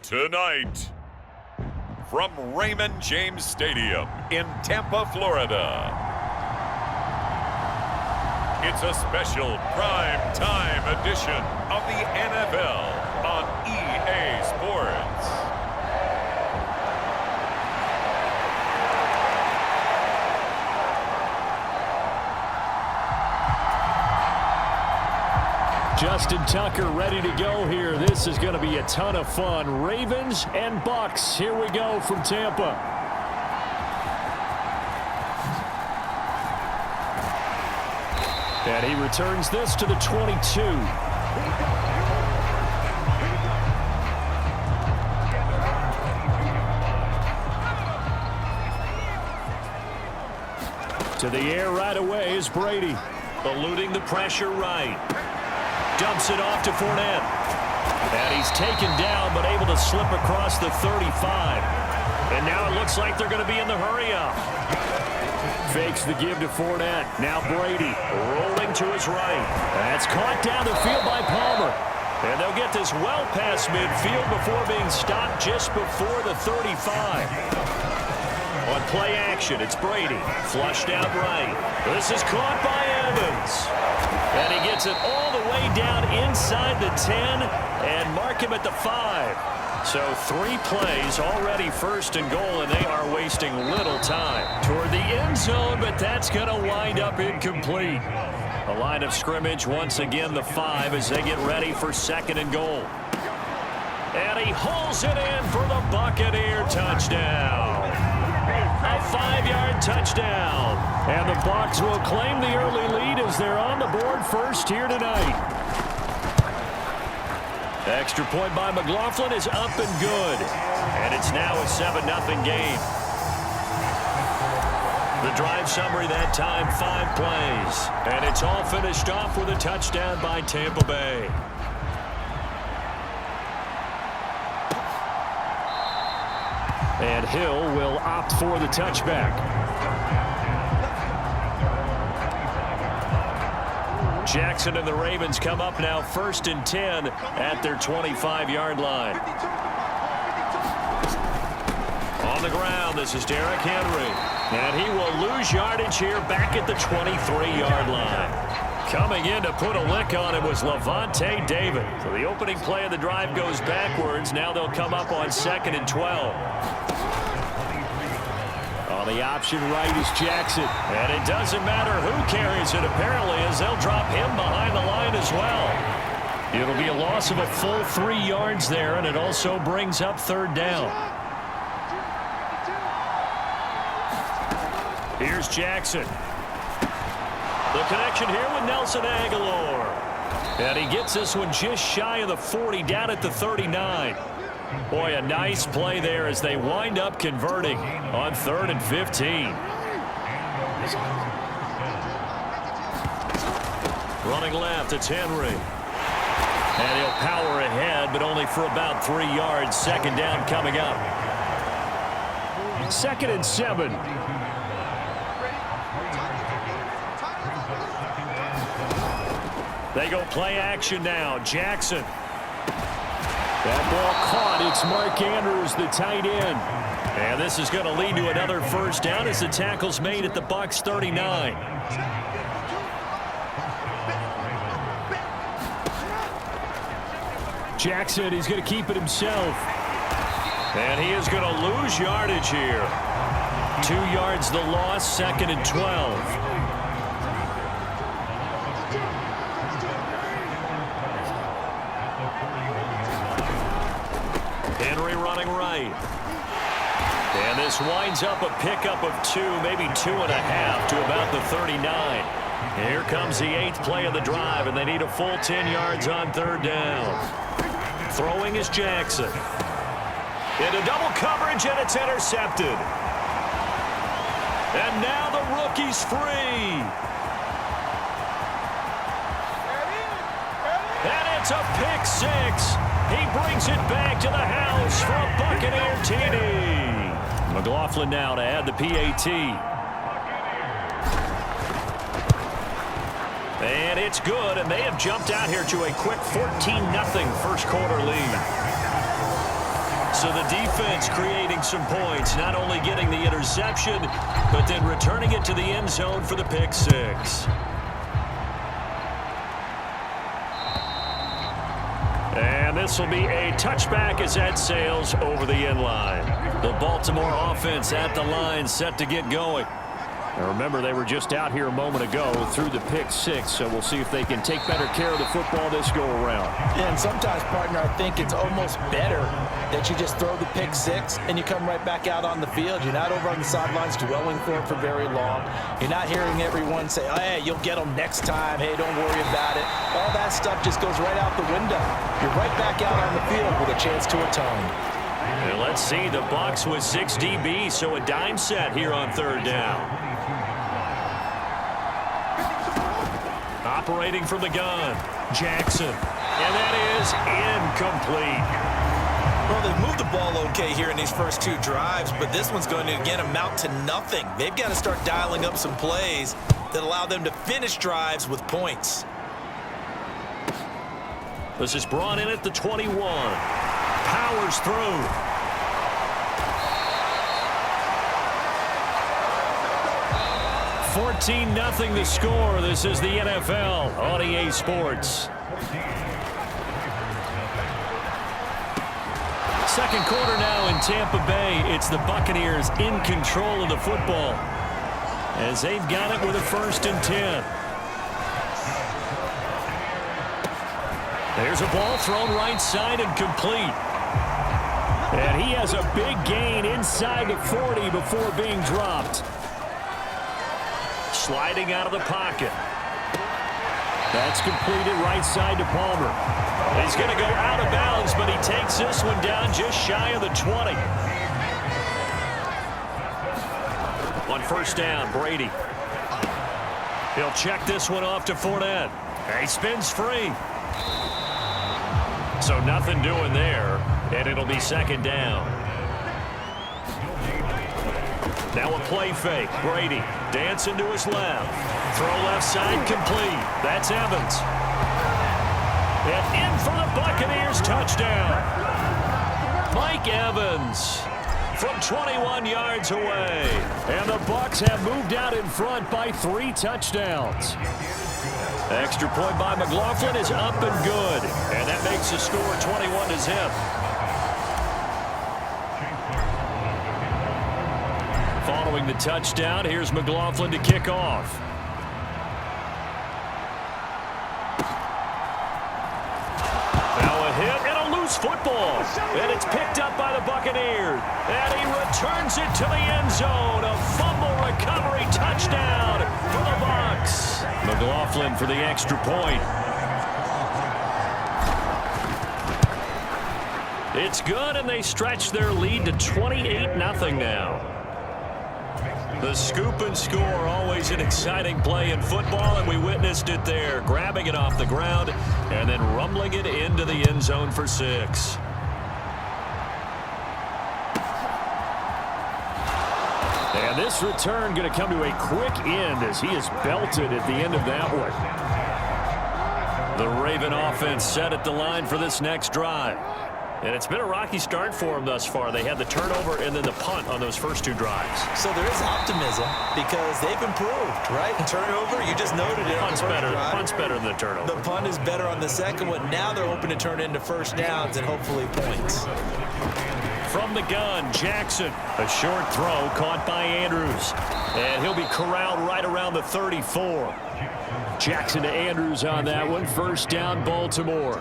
Tonight, from Raymond James Stadium in Tampa, Florida, it's a special prime time edition of the NFL on EA Sports. Justin Tucker ready to go here. This is going to be a ton of fun. Ravens and Bucs. Here we go from Tampa. And he returns this to the 22. To the air right away is Brady. Eluding the pressure right. Dumps it off to Fournette. And he's taken down, but able to slip across the 35. And now it looks like they're going to be in the hurry-up. Fakes the give to Fournette. Now Brady rolling to his right. That's caught down the field by Palmer. And they'll get this well past midfield before being stopped just before the 35. On play action, it's Brady. Flushed out right. This is caught by Evans. And he gets it all the way down inside the 10 and mark him at the 5. So 3 plays already first and goal, and they are wasting little time toward the end zone, but that's going to wind up incomplete. The line of scrimmage once again the 5 as they get ready for second and goal. And he hauls it in for the Buccaneer touchdown. A 5-yard touchdown. And the Bucs will claim the early lead as they're on the board first here tonight. The extra point by McLaughlin is up and good. And it's now a 7-0 game. The drive summary that time, 5 plays. And it's all finished off with a touchdown by Tampa Bay. And Hill will opt for the touchback. Jackson and the Ravens come up now 1st and 10 at their 25-yard line. On the ground, this is Derrick Henry. And he will lose yardage here back at the 23-yard line. Coming in to put a lick on it was Levante David. So the opening play of the drive goes backwards. Now they'll come up on 2nd and 12. On the option right is Jackson. And it doesn't matter who carries it, apparently, as they'll drop him behind the line as well. It'll be a loss of a full 3 yards there, and it also brings up 3rd down. Here's Jackson. The connection here with Nelson Aguilar. And he gets this one just shy of the 40, down at the 39. Boy, a nice play there as they wind up converting on 3rd and 15. Running left, it's Henry. And he'll power ahead, but only for about 3 yards. 2nd down coming up. 2nd and 7. They go play action now. Jackson. That ball caught. It's Mark Andrews, the tight end. And this is going to lead to another 1st down as the tackle's made at the Bucs 39. Jackson, he's going to keep it himself. And he is going to lose yardage here. 2 yards the loss, 2nd and 12. Henry running right. And this winds up a pickup of 2, maybe 2.5 to about the 39. Here comes the 8th play of the drive, and they need a full 10 yards on 3rd down. Throwing is Jackson. Into double coverage, and it's intercepted. And now the rookie's free. And it's a pick 6. He brings it back to the house for a Buccaneer TD. McLaughlin now to add the PAT. And it's good, and they have jumped out here to a quick 14-0 first quarter lead. So the defense creating some points, not only getting the interception, but then returning it to the end zone for the pick six. And this will be a touchback as that sails over the end line. The Baltimore offense at the line, set to get going. Now remember, they were just out here a moment ago through the pick six, so we'll see if they can take better care of the football this go-around. Yeah, and sometimes, partner, I think it's almost better that you just throw the pick six and you come right back out on the field. You're not over on the sidelines dwelling for it for very long. You're not hearing everyone say, oh, hey, you'll get them next time. Hey, don't worry about it. All that stuff just goes right out the window. You're right back out on the field with a chance to atone. And let's see, the Bucs with 6 DBs, so a dime set here on third down. Operating from the gun, Jackson. And that is incomplete. Well, they've moved the ball okay here in these first two drives, but this one's going to, again, amount to nothing. They've got to start dialing up some plays that allow them to finish drives with points. This is brought in at the 21. Powers through. 14-0 the score. This is the NFL on EA Sports. Second quarter now in Tampa Bay. It's the Buccaneers in control of the football as they've got it with a 1st and 10. There's a ball thrown right side and complete. And he has a big gain inside the 40 before being dropped. Sliding out of the pocket. That's completed right side to Palmer. He's going to go out of bounds, but he takes this one down just shy of the 20. On 1st down, Brady. He'll check this one off to Fournette. He spins free. So nothing doing there, and it'll be 2nd down. Now a play fake. Brady dancing to his left. Throw left side complete. That's Evans. And in for the Buccaneers touchdown. Mike Evans from 21 yards away. And the Bucs have moved out in front by 3 touchdowns. Extra point by McLaughlin is up and good. And that makes the score 21-0. Following the touchdown, here's McLaughlin to kick off. Now a hit and a loose football. And it's picked up by the Buccaneers. And he returns it to the end zone. A fumble recovery touchdown for the Bucs. McLaughlin for the extra point. It's good, and they stretch their lead to 28-0 now. The scoop and score, always an exciting play in football, and we witnessed it there, grabbing it off the ground and then rumbling it into the end zone for 6. And this return going to come to a quick end as he is belted at the end of that one. The Raven offense set at the line for this next drive. And it's been a rocky start for them thus far. They had the turnover and then the punt on those first 2 drives. So there is optimism because they've improved, right? Turnover, you just noted it. Punt's better. Punt's better than the turnover. The punt is better on the second one. Now they're hoping to turn into 1st downs and hopefully points. From the gun, Jackson. A short throw caught by Andrews. And he'll be corralled right around the 34. Jackson to Andrews on that one. 1st down, Baltimore.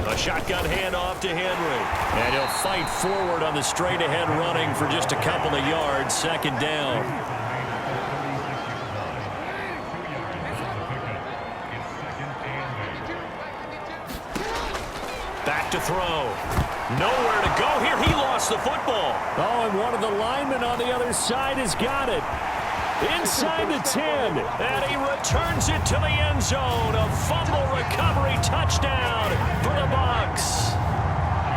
A shotgun handoff to Henry. And he'll fight forward on the straight-ahead running for just a couple of yards. 2nd down. Back to throw. Nowhere to go here. He lost the football. Oh, and one of the linemen on the other side has got it. Inside the 10, and he returns it to the end zone. A fumble recovery touchdown for the Bucs.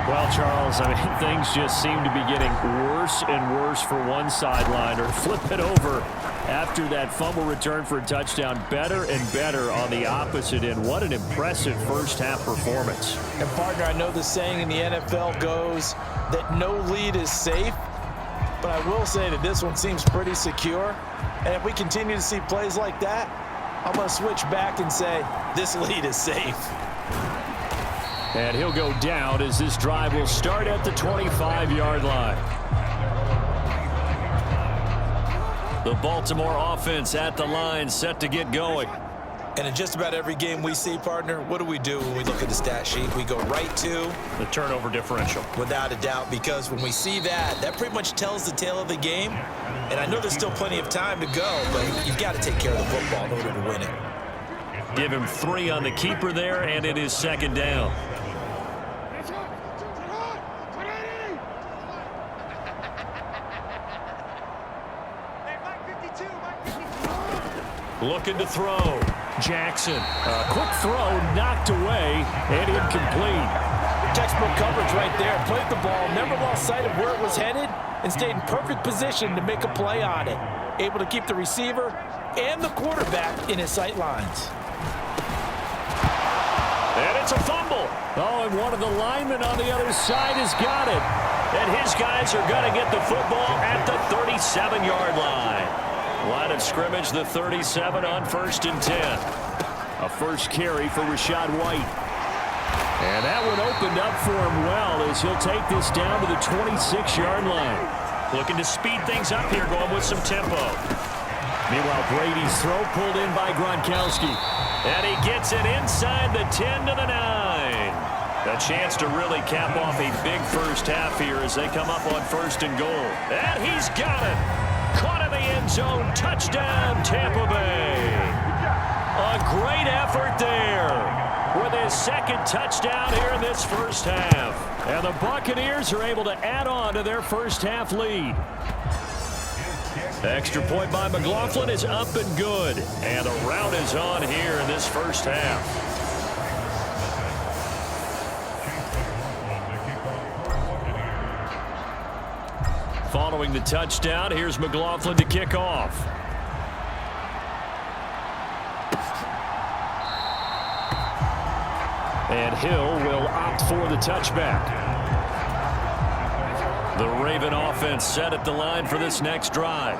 Well, Charles, I mean, things just seem to be getting worse and worse for one sideline. Or flip it over after that fumble return for a touchdown. Better and better on the opposite end. What an impressive first-half performance. And, partner, I know the saying in the NFL goes that no lead is safe, but I will say that this one seems pretty secure. And if we continue to see plays like that, I'm going to switch back and say this lead is safe. And he'll go down as this drive will start at the 25-yard line. The Baltimore offense at the line, set to get going. And in just about every game we see, partner, what do we do when we look at the stat sheet? We go right to the turnover differential. Without a doubt, because when we see that, that pretty much tells the tale of the game. And I know there's still plenty of time to go, but you've got to take care of the football in order to win it. Give him 3 on the keeper there, and it is second down. Looking to throw. Jackson. Quick throw, knocked away, and incomplete. Textbook coverage right there. Played the ball, never lost sight of where it was headed, and stayed in perfect position to make a play on it. Able to keep the receiver and the quarterback in his sight lines. And it's a fumble. Oh, and one of the linemen on the other side has got it. And his guys are going to get the football at the 37-yard line. Line of scrimmage, the 37 on 1st and 10. A first carry for Rachaad White. And that one opened up for him well as he'll take this down to the 26-yard line. Looking to speed things up here, going with some tempo. Meanwhile, Brady's throw pulled in by Gronkowski. And he gets it inside the 10 to the 9. A chance to really cap off a big first half here as they come up on 1st and goal. And he's got it. Caught in the end zone. Touchdown, Tampa Bay. A great effort there with his second touchdown here in this first half. And the Buccaneers are able to add on to their first half lead. The extra point by McLaughlin is up and good. And the rout is on here in this first half. Following the touchdown, here's McLaughlin to kick off. And Hill will opt for the touchback. The Raven offense set at the line for this next drive.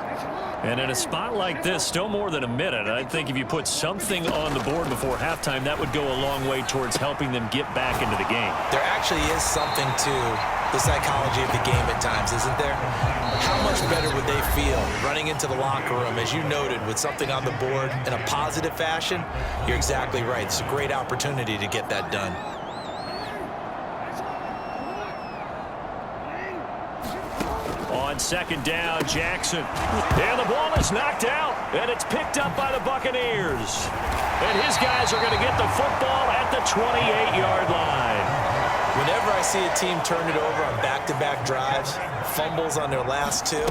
And in a spot like this, still more than a minute, I think if you put something on the board before halftime, that would go a long way towards helping them get back into the game. There actually is something to the psychology of the game at times, isn't there? How much better would they feel running into the locker room, as you noted, with something on the board in a positive fashion? You're exactly right. It's a great opportunity to get that done. On second down, Jackson. And the ball is knocked out, and it's picked up by the Buccaneers. And his guys are going to get the football at the 28-yard line. Whenever I see a team turn it over on back-to-back drives, fumbles on their last two,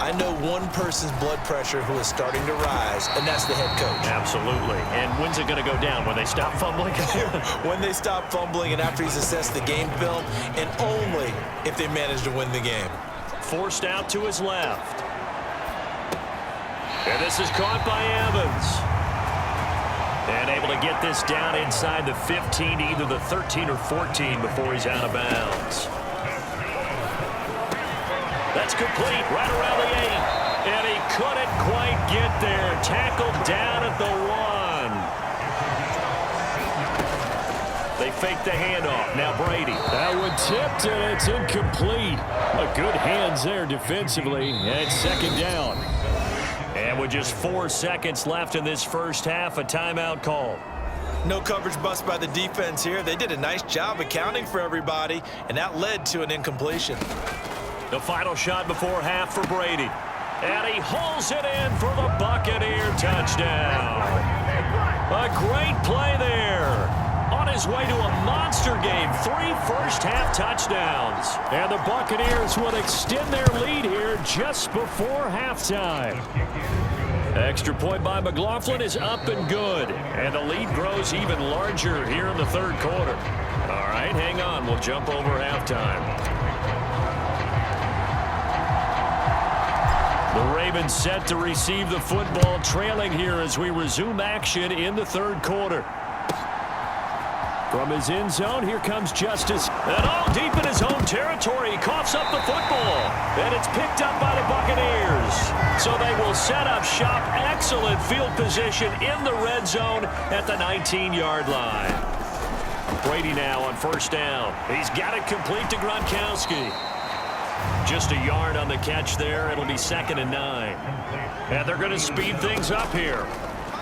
I know one person's blood pressure who is starting to rise, and that's the head coach. Absolutely. And when's it going to go down? When they stop fumbling? When they stop fumbling and after he's assessed the game film, and only if they manage to win the game. Forced out to his left. And this is caught by Evans. And able to get this down inside the 15, either the 13 or 14 before he's out of bounds. That's complete right around the 8. And he couldn't quite get there. Tackled down at the 1. They fake the handoff. Now Brady. That one tipped, and it's incomplete. A good hands there defensively. And second down. And with just 4 seconds left in this first half, a timeout call. No coverage bust by the defense here. They did a nice job accounting for everybody, and that led to an incompletion. The final shot before half for Brady. And he hauls it in for the Buccaneer touchdown. A great play there. On his way to a monster game, 3 first-half touchdowns. And the Buccaneers will extend their lead here just before halftime. Extra point by McLaughlin is up and good. And the lead grows even larger here in the third quarter. All right, hang on. We'll jump over halftime. The Ravens set to receive the football, trailing here as we resume action in the third quarter. From his end zone, here comes Justice. And all deep in his own territory, he coughs up the football. And it's picked up by the Buccaneers. So they will set up shop. Excellent field position in the red zone at the 19-yard line. Brady now on first down. He's got it complete to Gronkowski. Just a yard on the catch there. It'll be 2nd and 9. And they're going to speed things up here.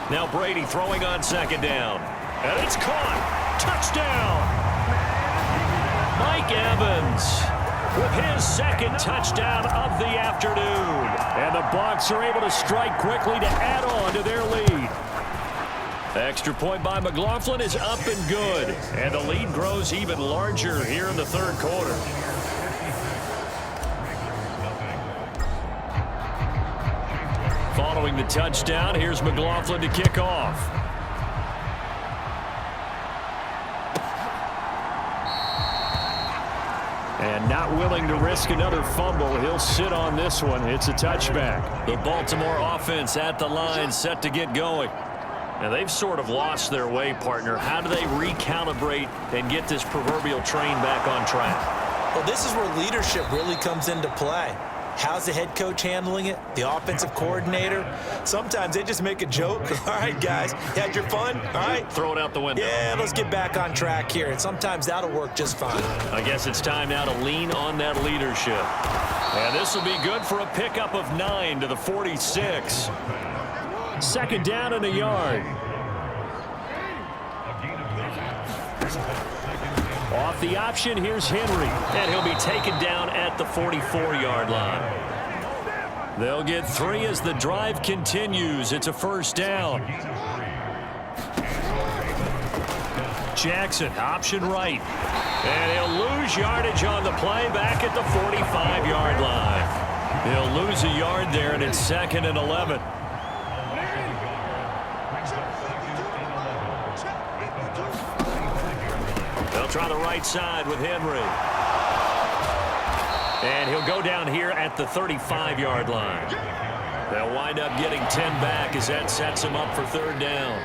Now Brady throwing on 2nd down. And it's caught. Touchdown. Mike Evans with his 2nd touchdown of the afternoon. And the Bucs are able to strike quickly to add on to their lead. Extra point by McLaughlin is up and good. And the lead grows even larger here in the third quarter. Following the touchdown, here's McLaughlin to kick off. And not willing to risk another fumble, he'll sit on this one. It's a touchback. The Baltimore offense at the line, set to get going. And they've sort of lost their way, partner. How do they recalibrate and get this proverbial train back on track? Well, this is where leadership really comes into play. How's the head coach handling it? The offensive coordinator? Sometimes they just make a joke. All right, guys, you had your fun? All right. Throw it out the window. Yeah, let's get back on track here. And sometimes that'll work just fine. I guess it's time now to lean on that leadership. And this will be good for a pickup of 9 to the 46. 2nd down and a yard. Off the option, here's Henry. And he'll be taken down at the 44-yard line. They'll get 3 as the drive continues. It's a 1st down. Jackson, option right. And he'll lose yardage on the play back at the 45-yard line. He'll lose a yard there, and it's 2nd and 11. They'll try the right side with Henry. And he'll go down here at the 35-yard line. They'll wind up getting 10 back as that sets him up for 3rd down.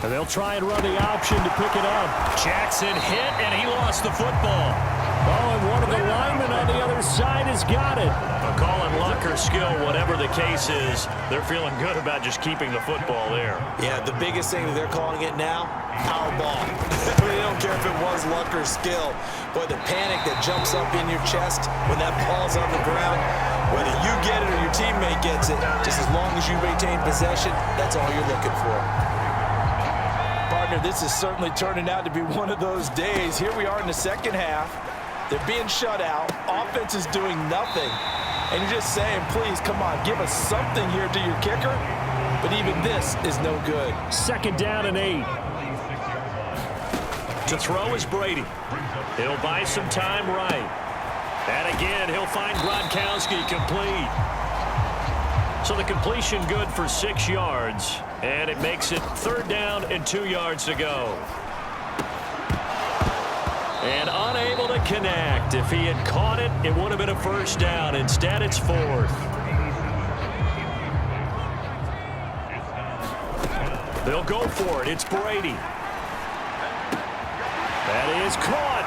And they'll try and run the option to pick it up. Jackson hit, and he lost the football. Oh, and one of the linemen on the other side has got it. Call it luck or skill, whatever the case is, they're feeling good about just keeping the football there. Yeah, the biggest thing that they're calling it now, power ball. They don't care if it was luck or skill. Boy, the panic that jumps up in your chest when that ball's on the ground, whether you get it or your teammate gets it, just as long as you maintain possession, that's all you're looking for. Partner, this is certainly turning out to be one of those days. Here we are in the 2nd half. They're being shut out. Offense is doing nothing. And you're just saying, please, come on, give us something here to your kicker. But even this is no good. 2nd down and 8. To throw is Brady. He'll buy some time right. And again, he'll find Gronkowski complete. So the completion good for 6 yards. And it makes it 3rd down and 2 yards to go. And unable to connect. If he had caught it, it would have been a 1st down. Instead, it's 4th. They'll go for it. It's Brady. That is caught.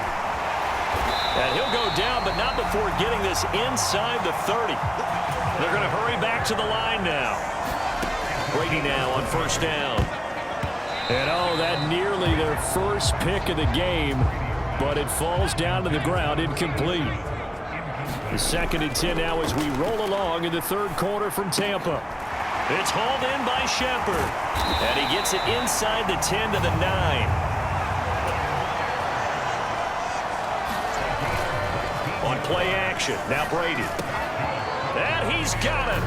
And he'll go down, but not before getting this inside the 30. They're going to hurry back to the line now. Brady now on 1st down. And oh, that nearly their first pick of the game. But it falls down to the ground, incomplete. The 2nd and 10 now as we roll along in the 3rd quarter from Tampa. It's hauled in by Shepard. And he gets it inside the 10 to the 9. On play action, now Brady. And he's got it.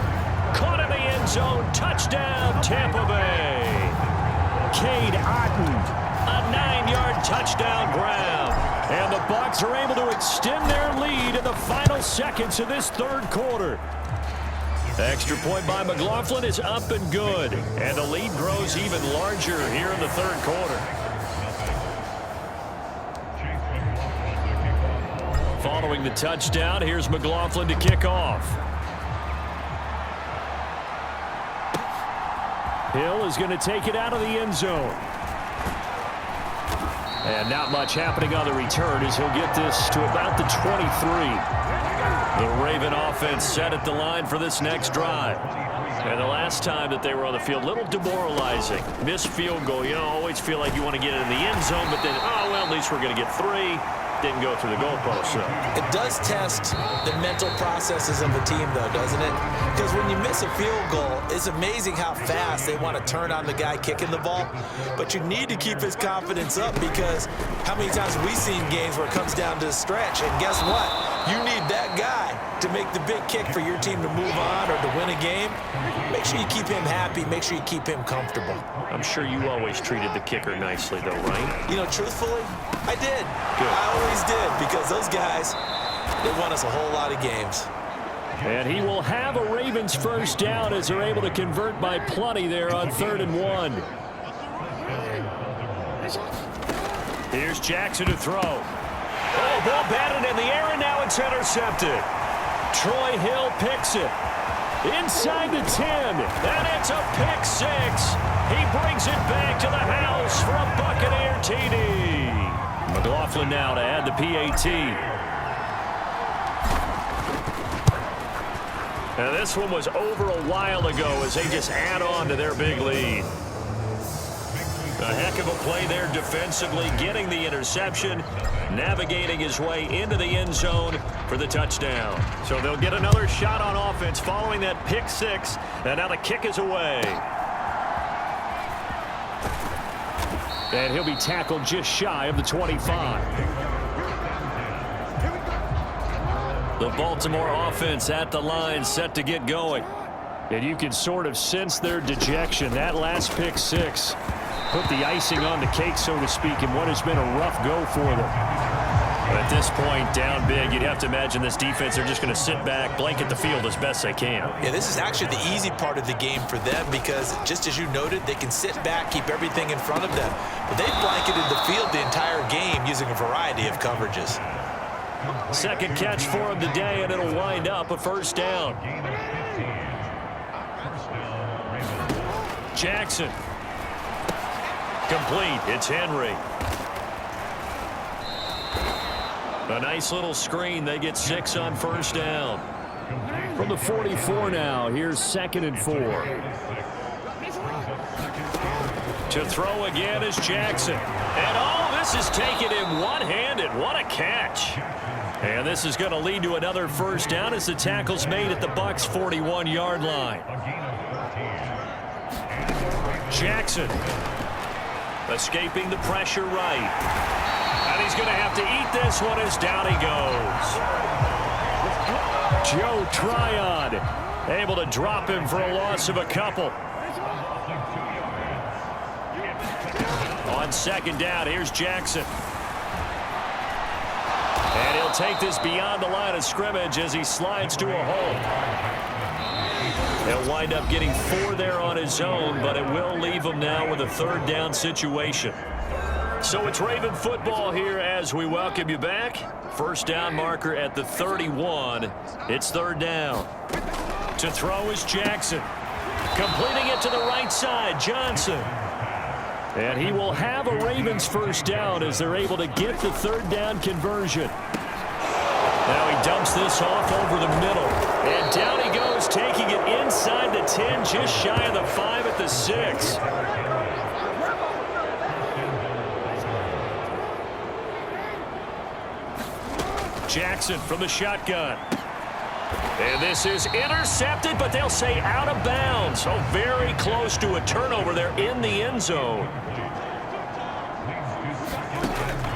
Caught in the end zone. Touchdown, Tampa Bay. Cade Otton. A 9-yard touchdown grab. And the Bucs are able to extend their lead in the final seconds of this 3rd quarter. Extra point by McLaughlin is up and good. And the lead grows even larger here in the 3rd quarter. following the touchdown. Here's McLaughlin to kick off. Hill is going to take it out of the end zone. And not much happening on the return as he'll get this to about the 23. The Raven offense set at the line for this next drive. And the last time that they were on the field, a little demoralizing. Missed field goal. You know, always feel like you want to get it in the end zone, but then, oh, well, at least we're going to get 3. Didn't go through the goalpost. So. It does test the mental processes of a team, though, doesn't it? Because when you miss a field goal, it's amazing how fast they want to turn on the guy kicking the ball. But you need to keep his confidence up, because how many times have we seen games where it comes down to the stretch? And guess what? You need that guy to make the big kick for your team to move on or to win a game. Make sure you keep him happy. Make sure you keep him comfortable. I'm sure you always treated the kicker nicely, though, right? You know, truthfully, I did. Good. I always did, because those guys, they won us a whole lot of games. And he will have a Ravens first down as they're able to convert by plenty there on 3rd and 1. Here's Jackson to throw. Oh, ball batted in the air, and now it's intercepted. Troy Hill picks it. Inside the 10, and it's a pick 6. He brings it back to the house for a Buccaneer TD. McLaughlin now to add the PAT. Now this one was over a while ago as they just add on to their big lead. A heck of a play there defensively, getting the interception, navigating his way into the end zone for the touchdown. So they'll get another shot on offense following that pick 6, and now the kick is away. And he'll be tackled just shy of the 25. The Baltimore offense at the line, set to get going. And you can sort of sense their dejection. That last pick 6 put the icing on the cake, so to speak, in what has been a rough go for them. But at this point, down big, you'd have to imagine this defense, they're just going to sit back, blanket the field as best they can. Yeah, this is actually the easy part of the game for them, because just as you noted, they can sit back, keep everything in front of them. But they've blanketed the field the entire game using a variety of coverages. Second catch for him today, and it'll wind up a first down. Jackson. Complete. It's Henry. A nice little screen. They get 6 on first down. From the 44 now, here's 2nd and 4. To throw again is Jackson. And oh, this is taken in one-handed. What a catch. And this is going to lead to another first down as the tackle's made at the Bucs' 41-yard line. Jackson escaping the pressure right. And he's going to have to eat this one as down he goes. Joe Tryon able to drop him for a loss of a couple. On 2nd down, here's Jackson. And he'll take this beyond the line of scrimmage as he slides to a hole. He'll wind up getting 4 there on his own, but it will leave him now with a 3rd down situation. So it's Raven football here as we welcome you back. First down marker at the 31. It's 3rd down. To throw is Jackson. Completing it to the right side, Johnson. And he will have a Ravens first down as they're able to get the 3rd down conversion. Now he dumps this off over the middle. And down he goes, taking it inside the 10, just shy of the 5 at the 6. Jackson from the shotgun. And this is intercepted, but they'll say out of bounds. So very close to a turnover there in the end zone.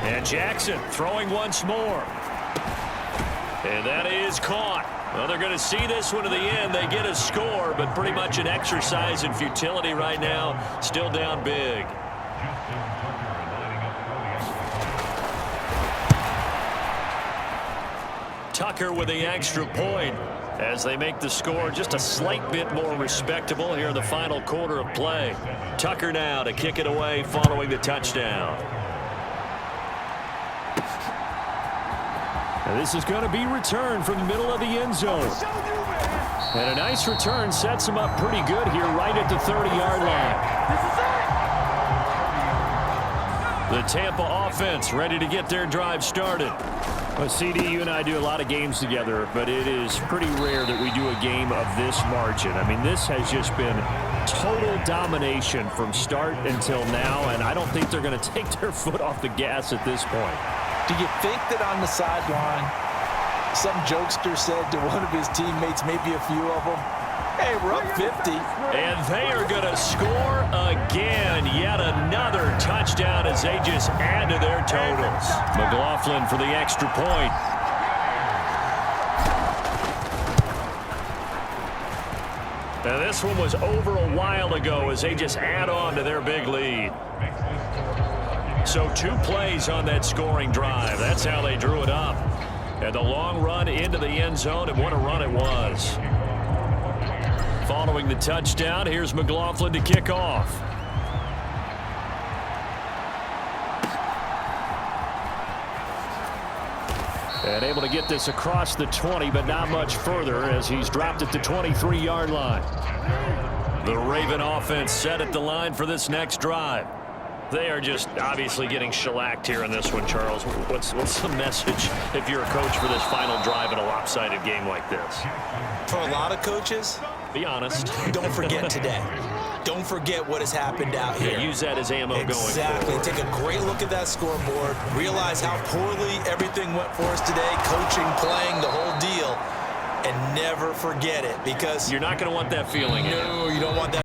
And Jackson throwing once more. And that is caught. Well, they're going to see this one to the end. They get a score, but pretty much an exercise in futility right now. Still down big. Tucker with the extra point as they make the score just a slight bit more respectable here in the final quarter of play. Tucker now to kick it away following the touchdown. And this is going to be returned from the middle of the end zone. And a nice return sets him up pretty good here right at the 30-yard line. The Tampa offense ready to get their drive started. Well, CD, you and I do a lot of games together, but it is pretty rare that we do a game of this margin. I mean, this has just been total domination from start until now, and I don't think they're going to take their foot off the gas at this point. Do you think that on the sideline, some jokester said to one of his teammates, maybe a few of them, hey, we're up 50. And they are going to score again. Yet another touchdown as they just add to their totals. McLaughlin for the extra point. Now this one was over a while ago as they just add on to their big lead. So 2 plays on that scoring drive. That's how they drew it up. And the long run into the end zone, and what a run it was. Following the touchdown, here's McLaughlin to kick off. And able to get this across the 20, but not much further as he's dropped at the 23-yard line. The Raven offense set at the line for this next drive. They are just obviously getting shellacked here in this one, Charles. What's the message if you're a coach for this final drive in a lopsided game like this? For a lot of coaches, be honest. Don't forget today. Don't forget what has happened out here. Yeah, use that as ammo going forward. Exactly. Take a great look at that scoreboard. Realize how poorly everything went for us today. Coaching, playing, the whole deal. And never forget it, because you're not going to want that feeling. No, you don't want that.